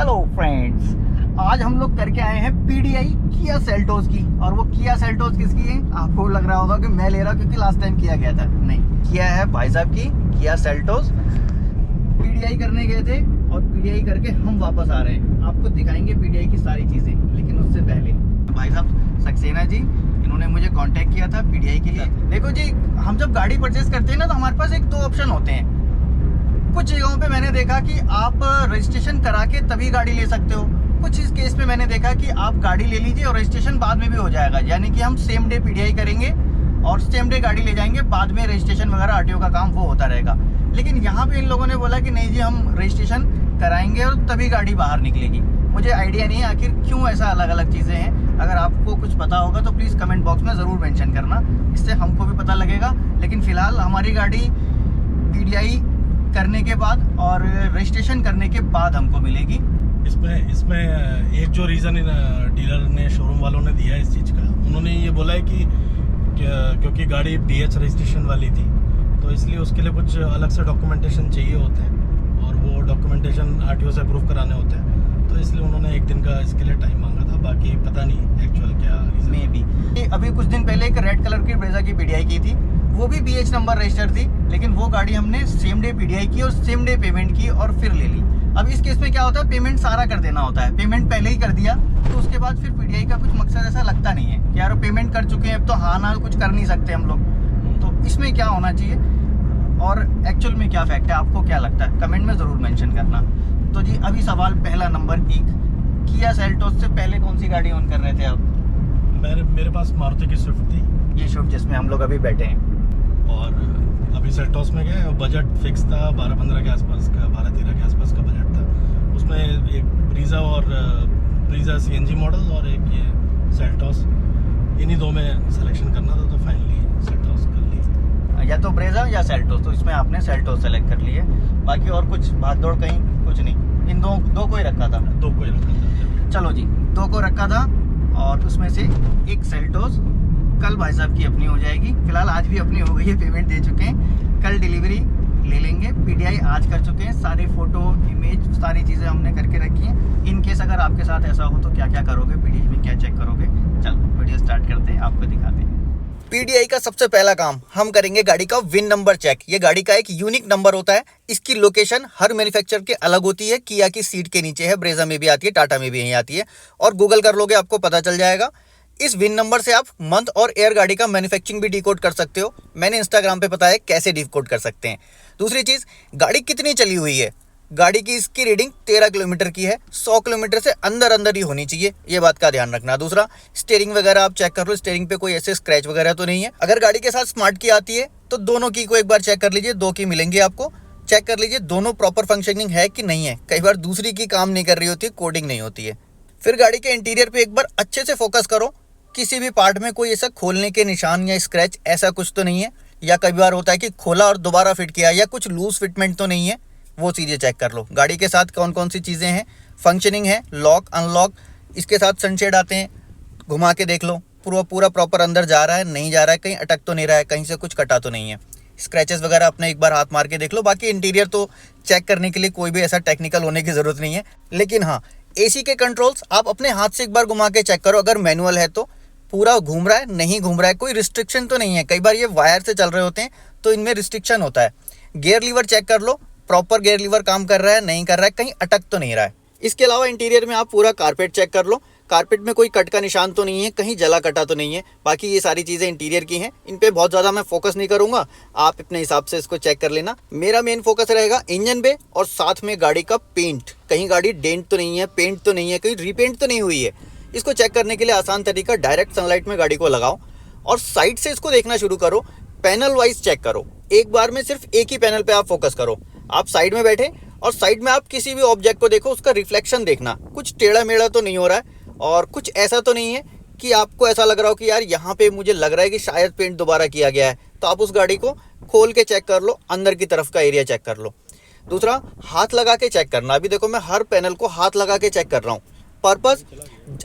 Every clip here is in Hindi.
हेलो फ्रेंड्स, आज हम लोग करके आए हैं पीडीआई किया सेल्टोस की। और वो किया सेल्टोस किसकी है? आपको लग रहा होगा कि मैं ले रहा हूँ क्योंकि लास्ट टाइम किया गया था। नहीं, किया है भाई साहब की किया सेल्टोस। पीडीआई करने गए थे और पीडीआई करके हम वापस आ रहे हैं। आपको दिखाएंगे पीडीआई की सारी चीजें, लेकिन उससे पहले भाई साहब सक्सेना जी, इन्होंने मुझे कांटेक्ट किया था पीडीआई के लिए। देखो जी, हम जब गाड़ी परचेज करते हैं ना, तो हमारे पास एक दो ऑप्शन होते हैं। कुछ जगहों पे मैंने देखा कि आप रजिस्ट्रेशन करा के तभी गाड़ी ले सकते हो। कुछ इस केस में मैंने देखा कि आप गाड़ी ले लीजिए और रजिस्ट्रेशन बाद में भी हो जाएगा, यानी कि हम सेम डे पीडीआई करेंगे और सेम डे गाड़ी ले जाएंगे, बाद में रजिस्ट्रेशन वगैरह आरटीओ का काम वो होता रहेगा। लेकिन यहाँ पे इन लोगों ने बोला कि नहीं जी, हम रजिस्ट्रेशन कराएंगे और तभी गाड़ी बाहर निकलेगी। मुझे आइडिया नहीं है आखिर क्यों ऐसा अलग अलग चीज़ें हैं। अगर आपको कुछ पता होगा तो प्लीज़ कमेंट बॉक्स में ज़रूर मेंशन करना, इससे हमको भी पता लगेगा। लेकिन फ़िलहाल हमारी गाड़ी पीडीआई करने के बाद और रजिस्ट्रेशन करने के बाद हमको मिलेगी। इसमें एक जो रीज़न डीलर ने, शोरूम वालों ने दिया है इस चीज़ का, उन्होंने ये बोला है कि क्योंकि गाड़ी बीएच रजिस्ट्रेशन वाली थी, तो इसलिए उसके लिए कुछ अलग से डॉक्यूमेंटेशन चाहिए होते हैं और वो डॉक्यूमेंटेशन आरटीओ से अप्रूव कराने होते हैं, तो इसलिए उन्होंने एक दिन का इसके लिए टाइम मांगा था। बाकी पता नहीं एक्चुअल क्या रीज़न। मे बी अभी कुछ दिन पहले एक रेड कलर की ब्रेजा की पीडीआई की थी, वो भी बीएच नंबर रजिस्टर थी, लेकिन वो गाड़ी हमने सेम डे पीडीआई की और सेम डे पेमेंट की और फिर ले ली। अब इस केस में क्या होता है, पेमेंट सारा कर देना होता है। पेमेंट पहले ही कर दिया तो उसके बाद फिर पीडीआई का कुछ मकसद ऐसा लगता नहीं है कि यार पेमेंट कर चुके हैं, अब तो हाँ ना कुछ कर नहीं सकते हम लोग। तो इसमें क्या होना चाहिए और एक्चुअल में क्या फैक्ट है, आपको क्या लगता है कमेंट में ज़रूर मेंशन करना। तो जी अभी सवाल पहला नंबर 1, किया सेल्टोस से पहले कौन सी गाड़ी ऑन कर रहे थे आप? मेरे पास मारुति की स्विफ्ट थी। ये स्विफ्ट जिसमें हम लोग अभी बैठे हैं। और अभी सेल्टोस में गए, बजट फिक्स था 12-15 के आसपास का, 12-13 के आसपास का बजट था। उसमें एक ब्रीजा और ब्रीजा सीएनजी मॉडल और एक ये सेल्टोस, इन्हीं दो में सिलेक्शन करना था, तो फाइनली सेल्टोस कर ली। या तो ब्रेजा या सेल्टोस, तो इसमें आपने सेल्टोस सेलेक्ट कर लिए। बाकी और कुछ भाग दौड़ कहीं कुछ नहीं, इन दो को ही रखा था। दो को ही रखा था। चलो जी, 2 को रखा था और उसमें से एक सेल्टोस कल भाई साहब की अपनी हो जाएगी। फिलहाल आज भी अपनी हो गई है, पेमेंट दे चुके हैं, कल डिलीवरी ले लेंगे। पीडीआई आज कर चुके हैं, सारे फोटो इमेज सारी चीज़ें हमने करके रखी हैं। इन केस अगर आपके साथ ऐसा हो तो क्या क्या करोगे, पीडीआई में क्या चेक करोगे। चलो वीडियो स्टार्ट करते हैं, आपको दिखाते हैं। पीडीआई का सबसे पहला काम हम करेंगे गाड़ी का विन नंबर चेक। ये गाड़ी का एक यूनिक नंबर होता है, इसकी लोकेशन हर मैन्युफैक्चरर के अलग होती है। किया की सीट के नीचे है, ब्रेजा में भी आती है, टाटा में भी यहीं आती है, और गूगल कर लोगे आपको पता चल जाएगा। इस विन नंबर से आप मंथ और एयर गाड़ी का मैन्युफैक्चरिंग भी डिकोड कर सकते हो। मैंने इंस्टाग्राम पे बताया कैसे डिकोड कर सकते हैं। दूसरी चीज़, गाड़ी कितनी चली हुई है। गाड़ी की इसकी रीडिंग 13 किलोमीटर की है, 100 किलोमीटर से अंदर ही होनी चाहिए, ये बात का ध्यान रखना। दूसरा, स्टीयरिंग वगैरह आप चेक कर लो, स्टीयरिंग पे कोई ऐसे स्क्रैच वगैरह तो नहीं है। अगर गाड़ी के साथ स्मार्ट की आती है तो दोनों की को एक बार चेक कर लीजिए, 2 की मिलेंगी आपको। चेक कर लीजिए दोनों प्रॉपर फंक्शनिंग है कि नहीं है। कई बार दूसरी की काम नहीं कर रही होती, कोडिंग नहीं होती है। फिर गाड़ी के इंटीरियर पे एक बार अच्छे से फोकस करो, किसी भी पार्ट में कोई ऐसा खोलने के निशान या स्क्रैच ऐसा कुछ तो नहीं है, या कई बार होता है कि खोला और दोबारा फिट किया, या कुछ लूज फिटमेंट तो नहीं है, वो चीज़ें चेक कर लो। गाड़ी के साथ कौन कौन सी चीज़ें हैं, फंक्शनिंग है, लॉक अनलॉक, इसके साथ सनशेड आते हैं, घुमा के देख लो पूरा प्रॉपर अंदर जा रहा है नहीं जा रहा है, कहीं अटक तो नहीं रहा है, कहीं से कुछ कटा तो नहीं है। स्क्रैचेस वगैरह अपने एक बार हाथ मार के देख लो। बाकी इंटीरियर तो चेक करने के लिए कोई भी ऐसा टेक्निकल होने की ज़रूरत नहीं है। लेकिन हाँ, एसी के कंट्रोल्स आप अपने हाथ से एक बार घुमा के चेक करो। अगर मैनुअल है तो पूरा घूम रहा है, नहीं घूम रहा है, कोई रिस्ट्रिक्शन तो नहीं है। कई बार ये वायर से चल रहे होते हैं तो इनमें रिस्ट्रिक्शन होता है। गियर लीवर चेक कर लो, प्रॉपर गियर लीवर काम कर रहा है नहीं कर रहा है, कहीं अटक तो नहीं रहा है। इसके अलावा इंटीरियर में आप पूरा कारपेट चेक कर लो, कारपेट में कोई कट का निशान तो नहीं है, कहीं जला कटा तो नहीं है। बाकी ये सारी चीज़ें इंटीरियर की हैं, इन पे बहुत ज़्यादा मैं फोकस नहीं करूँगा, आप अपने हिसाब से इसको चेक कर लेना। मेरा मेन फोकस रहेगा इंजन पे और साथ में गाड़ी का पेंट, कहीं गाड़ी डेंट तो नहीं है, पेंट तो नहीं है, कहीं रीपेंट तो नहीं हुई है। इसको चेक करने के लिए आसान तरीका, डायरेक्ट सनलाइट में गाड़ी को लगाओ और साइड से इसको देखना शुरू करो, पैनल वाइज चेक करो। एक बार में सिर्फ एक ही पैनल पे आप फोकस करो। आप साइड में बैठे और साइड में आप किसी भी ऑब्जेक्ट को देखो, उसका रिफ्लेक्शन देखना, कुछ टेढ़ा मेढ़ा तो नहीं हो रहा है और कुछ ऐसा तो नहीं है कि आपको ऐसा लग रहा हो कि यार यहाँ पे मुझे लग रहा है कि शायद पेंट दोबारा किया गया है। तो आप उस गाड़ी को खोल के चेक कर लो, अंदर की तरफ का एरिया चेक कर लो। दूसरा, हाथ लगा के चेक करना। अभी देखो मैं हर पैनल को हाथ लगा के चेक कर रहा हूँ, पर्पस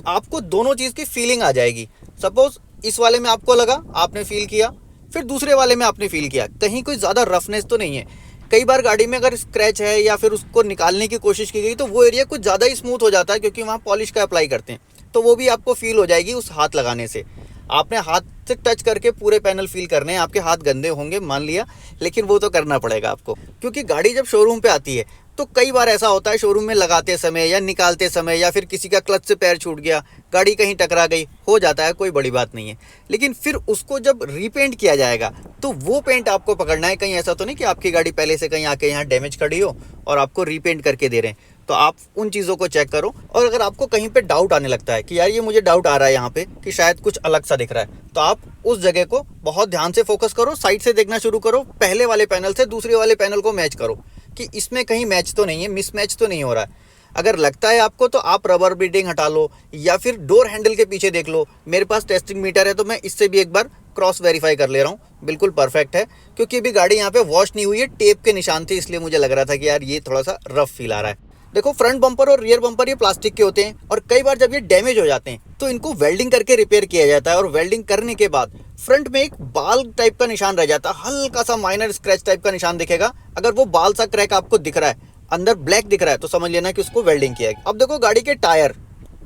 आपको दोनों चीज़ की फीलिंग आ जाएगी। सपोज इस वाले में आपको लगा, आपने फील किया, फिर दूसरे वाले में आपने फील किया, कहीं कोई ज़्यादा रफनेस तो नहीं है। कई बार गाड़ी में अगर स्क्रैच है या फिर उसको निकालने की कोशिश की गई तो वो एरिया कुछ ज़्यादा ही स्मूथ हो जाता है, क्योंकि वहाँ पॉलिश का अप्लाई करते हैं, तो वो भी आपको फील हो जाएगी उस हाथ लगाने से। आपने हाथ से टच करके पूरे पैनल फील करने हैं। आपके हाथ गंदे होंगे मान लिया, लेकिन वो तो करना पड़ेगा आपको, क्योंकि गाड़ी जब शोरूम पे आती है तो कई बार ऐसा होता है शोरूम में लगाते समय या निकालते समय, या फिर किसी का क्लच से पैर छूट गया, गाड़ी कहीं टकरा गई, हो जाता है, कोई बड़ी बात नहीं है। लेकिन फिर उसको जब रीपेंट किया जाएगा तो वो पेंट आपको पकड़ना है। कहीं ऐसा तो नहीं कि आपकी गाड़ी पहले से कहीं आके यहाँ डैमेज खड़ी हो और आपको रीपेंट करके दे रहे हैं, तो आप उन चीज़ों को चेक करो। और अगर आपको कहीं पे डाउट आने लगता है कि यार ये मुझे डाउट आ रहा है यहाँ पे कि शायद कुछ अलग सा दिख रहा है, तो आप उस जगह को बहुत ध्यान से फोकस करो, साइड से देखना शुरू करो, पहले वाले पैनल से दूसरे वाले पैनल को मैच करो कि इसमें कहीं मैच तो नहीं है, मिसमैच तो नहीं हो रहा है। अगर लगता है आपको तो आप रबर बीडिंग हटा लो या फिर डोर हैंडल के पीछे देख लो। मेरे पास टेस्टिंग मीटर है तो मैं इससे भी एक बार क्रॉस वेरीफाई कर ले रहा हूँ, बिल्कुल परफेक्ट है, क्योंकि अभी गाड़ी यहाँ पे वॉश नहीं हुई है, टेप के निशान थे, इसलिए मुझे लग रहा था कि यार ये थोड़ा सा रफ फील आ रहा है। देखो फ्रंट बम्पर और रियर बम्पर ये प्लास्टिक के होते हैं, और कई बार जब ये डैमेज हो जाते हैं तो इनको वेल्डिंग करके रिपेयर किया जाता है, और वेल्डिंग करने के बाद फ्रंट में एक बाल टाइप का निशान रह जाता है, हल्का सा माइनर स्क्रैच टाइप का निशान दिखेगा। अगर वो बाल सा क्रैक आपको दिख रहा है, अंदर ब्लैक दिख रहा है, तो समझ लेना कि उसको वेल्डिंग किया है। अब देखो गाड़ी के टायर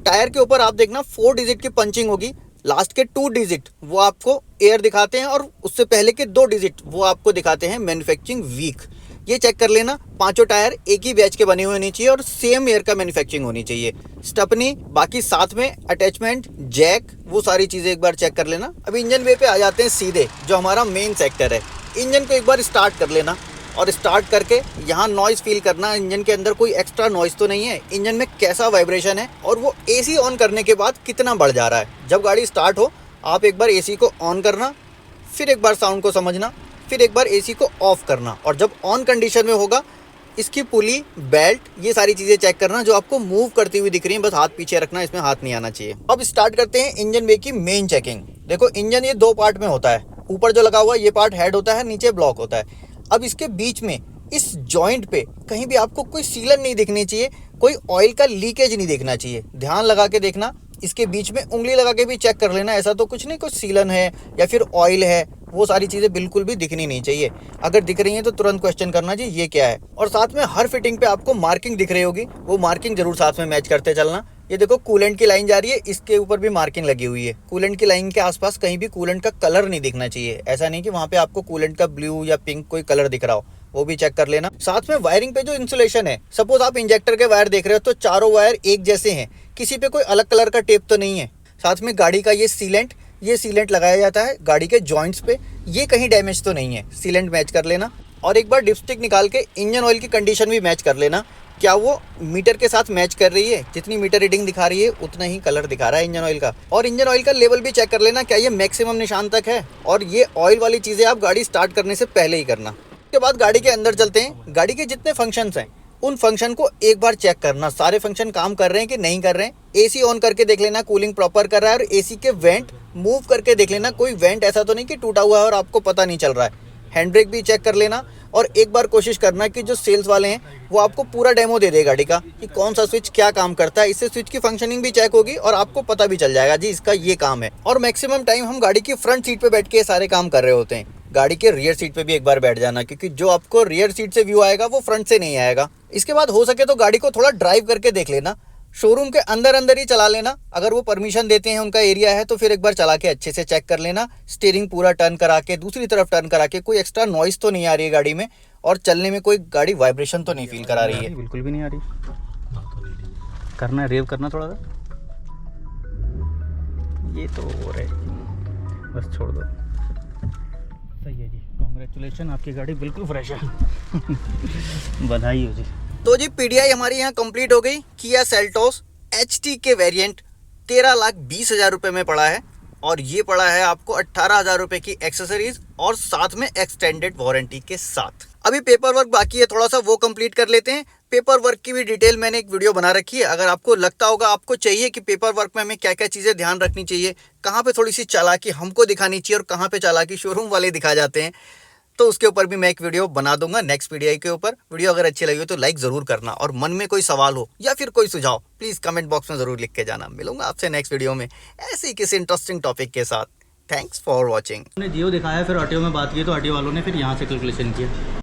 के ऊपर आप देखना 4 डिजिट की पंचिंग होगी, लास्ट के 2 डिजिट वो आपको एयर दिखाते हैं, और उससे पहले के 2 डिजिट वो आपको दिखाते हैं मैन्युफैक्चरिंग वीक। ये चेक कर लेना, पांचों टायर एक ही बैच के बने हुए होने चाहिए और सेम एयर का मैन्युफैक्चरिंग होनी चाहिए। स्टपनी, बाकी साथ में अटैचमेंट, जैक, वो सारी चीज़ें एक बार चेक कर लेना। अब इंजन वे पे आ जाते हैं सीधे, जो हमारा मेन सेक्टर है। इंजन को एक बार स्टार्ट कर लेना, और स्टार्ट करके यहाँ नॉइज़ फील करना, इंजन के अंदर कोई एक्स्ट्रा नॉइज़ तो नहीं है, इंजन में कैसा वाइब्रेशन है, और वो एसी ऑन करने के बाद कितना बढ़ जा रहा है। जब गाड़ी स्टार्ट हो आप एक बार एसी को ऑन करना, फिर एक बार साउंड को समझना, फिर एक बार एसी को ऑफ करना, और जब ऑन कंडीशन में होगा इसकी पुली, बेल्ट, ये सारी चीज़ें चेक करना जो आपको मूव करती हुई दिख रही हैं, बस हाथ पीछे रखना, इसमें हाथ नहीं आना चाहिए। अब स्टार्ट करते हैं इंजन वे की मेन चेकिंग। देखो इंजन ये 2 पार्ट में होता है, ऊपर जो लगा हुआ है ये पार्ट हेड होता है, नीचे ब्लॉक होता है। अब इसके बीच में इस जॉइंट पे कहीं भी आपको कोई सीलन नहीं दिखनी चाहिए, कोई ऑयल का लीकेज नहीं देखना चाहिए। ध्यान लगा के देखना, इसके बीच में उंगली लगा के भी चेक कर लेना, ऐसा तो कुछ नहीं कुछ सीलन है या फिर ऑयल है, वो सारी चीज़ें बिल्कुल भी दिखनी नहीं चाहिए। अगर दिख रही हैं तो तुरंत क्वेश्चन करना जी ये क्या है। और साथ में हर फिटिंग पे आपको मार्किंग दिख रही होगी, वो मार्किंग जरूर साथ में मैच करते चलना। ये देखो कूलेंट की लाइन जा रही है, इसके ऊपर भी मार्किंग लगी हुई है। कूलेंट की लाइन के आसपास कहीं भी कूलेंट का कलर नहीं दिखना चाहिए, ऐसा नहीं कि वहाँ पे आपको कूलेंट का ब्लू या पिंक कोई कलर दिख रहा हो, वो भी चेक कर लेना। साथ में वायरिंग पे जो इंसुलेशन है, सपोज आप इंजेक्टर के वायर देख रहे हो तो चारों वायर एक जैसे हैं, किसी पे कोई अलग कलर का टेप तो नहीं है। साथ में गाड़ी का ये सीलेंट लगाया जाता है गाड़ी के जॉइंट्स पे, ये कहीं डैमेज तो नहीं है, सीलेंट मैच कर लेना। और एक बार डिपस्टिक निकाल के इंजन ऑयल की कंडीशन भी मैच कर लेना, क्या वो मीटर के साथ मैच कर रही है, जितनी मीटर रीडिंग दिखा रही है उतना ही कलर दिखा रहा है इंजन ऑयल का। और इंजन ऑयल का लेवल भी चेक कर लेना, क्या ये मैक्सिमम निशान तक है। और ये ऑयल वाली चीज़ें आप गाड़ी स्टार्ट करने से पहले ही करना। उसके बाद गाड़ी के अंदर चलते हैं, गाड़ी के जितने फंक्शंस हैं उन फंक्शन को एक बार चेक करना, सारे फंक्शन काम कर रहे हैं कि नहीं कर रहे हैं। एसी ऑन करके देख लेना कूलिंग प्रॉपर कर रहा है, और एसी के वेंट मूव करके देख लेना, कोई वेंट ऐसा तो नहीं कि टूटा हुआ है और आपको पता नहीं चल रहा है। हैंड ब्रेक भी चेक कर लेना, और एक बार कोशिश करना कि जो सेल्स वाले हैं वो आपको पूरा डेमो दे दे गाड़ी का कि कौन सा स्विच क्या काम करता है। इससे स्विच की फंक्शनिंग भी चेक होगी और आपको पता भी चल जाएगा जी इसका ये काम है। और मैक्सिमम टाइम हम गाड़ी की फ्रंट सीट पे बैठ के सारे काम कर रहे होते हैं, गाड़ी के रियर सीट पे भी एक बार बैठ जाना, क्योंकि जो आपको रियर सीट से व्यू आएगा वो फ्रंट से नहीं आएगा। इसके बाद हो सके तो गाड़ी को थोड़ा ड्राइव करके देख लेना, शोरूम के अंदर ही चला लेना, अगर वो परमिशन देते हैं उनका एरिया है तो फिर एक बार चला के अच्छे से चेक कर लेना। स्टीयरिंग पूरा टर्न करा के, दूसरी तरफ टर्न करा के, कोई एक्स्ट्रा नॉइस तो नहीं आ रही है गाड़ी में, और चलने में कोई गाड़ी वाइब्रेशन तो नहीं फील करा रही है। बिल्कुल भी नहीं आ रही, करना है रेव करना थोड़ा सा, ये तो हो रहा है, बस छोड़ दो। सही है जी, कांग्रेचुलेशन, आपकी गाड़ी बिल्कुल फ्रेश है। बधाई हो जी। तो जी पीडीआई हमारी यहाँ कंप्लीट हो गई। किया सेल्टोस एचटी के वेरिएंट 13,20,000 रुपये में पड़ा है, और ये पड़ा है आपको 18,000 रुपये की एक्सेसरीज और साथ में एक्सटेंडेड वारंटी के साथ। अभी पेपर वर्क बाकी है थोड़ा सा, वो कंप्लीट कर लेते हैं। पेपर वर्क की भी डिटेल मैंने एक वीडियो बना रखी है, अगर आपको लगता होगा आपको चाहिए कि पेपर वर्क में हमें क्या क्या चीज़ें ध्यान रखनी चाहिए, कहाँ पे थोड़ी सी चालाकी हमको दिखानी चाहिए और कहाँ पे चालाकी शोरूम वाले दिखा जाते हैं, तो उसके ऊपर भी मैं एक वीडियो बना दूंगा नेक्स्ट पीडीआई के ऊपर। वीडियो अगर अच्छी लगी हो तो लाइक ज़रूर करना, और मन में कोई सवाल हो या फिर कोई सुझाव प्लीज़ कमेंट बॉक्स में ज़रूर लिख के जाना। मिलूंगा आपसे नेक्स्ट वीडियो में ऐसे ही किसी इंटरेस्टिंग टॉपिक के साथ। Thanks for watching. हमने जियो दिखाया, फिर ऑडियो में बात की तो ऑडियो वालों ने फिर यहाँ से कैलकुलेशन किया।